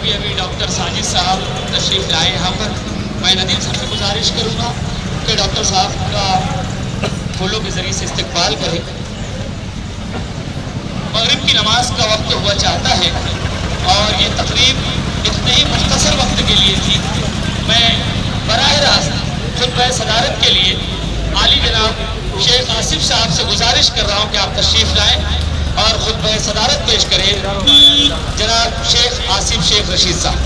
अभी अभी डॉक्टर साजिद साहब तशरीफ़ लाए यहाँ पर। मैं नदीम साहब से गुजारिश करूँगा कि डॉक्टर साहब का फूलों के ज़रिए से इस्तकबाल करें। मगरिब की नमाज का वक्त हुआ चाहता है और ये तकरीब इतने ही मुख्तसर वक्त के लिए थी। मैं बराह रास्त खुतबा सदारत के लिए आली जनाब शेख आसिफ साहब से गुजारिश कर रहा हूँ कि आप तशरीफ़ लाएँ और खुतबा सदारत पेश करें जनाब शेख आसिफ शेख रशीद साहब।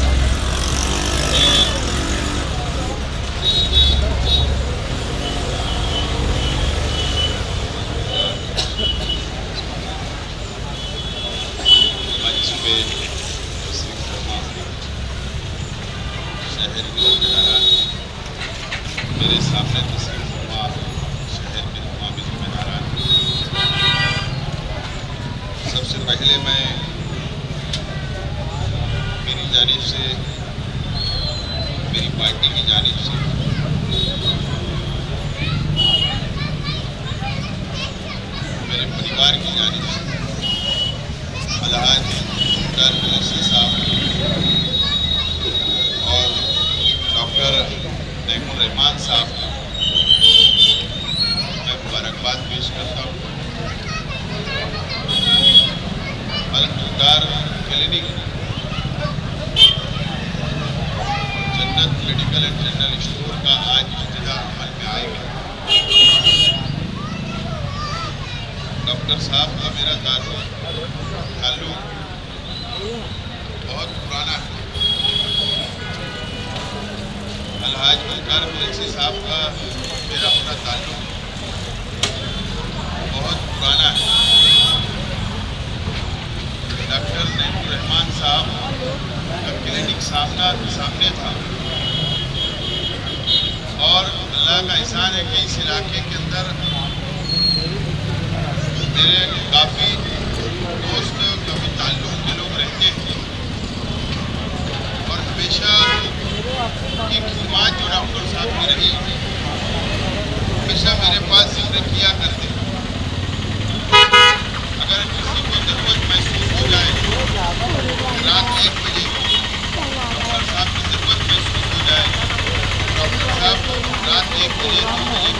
मेरे सामने तस्वीर फरमा शहर के तमामी ज़िम्मेदारान, सबसे पहले मैं मेरी जानिब से, मेरी पार्टी की जानिब से मेरे परिवार की जानिब से अलहाज डॉक्टर साहब और डॉक्टर रहमान साहब का मैं मुबारकबाद पेश करता हूँ। अल-मुख्तार क्लिनिक जन्नत मेडिकल एंड जनरल स्टोर का आज इब्तिदा अमल में आएगा। डॉक्टर साहब का मेरा ताल्लुक बहुत पुराना है। अलहाज मुख्तार कुरैशी साहब का मेरा अपना ताल्लुक बहुत पुराना है। डॉक्टर रहमान साहब का क्लिनिक सामने था और अल्लाह का एहसान है कि इस इलाके के अंदर मेरे काफ़ी दोस्त, काफ़ी ताल्लुक के लोग रहते हैं और हमेशा की खिदमत जो डॉक्टर साहब की रही हमेशा मेरे पास जिक्र किया करते। अगर किसी को ज़रूरत महसूस हो जाए रात 1 बजे डॉक्टर साहब की ज़रूरत महसूस हो जाए, डॉक्टर साहब रात 1 बजे 2 बजे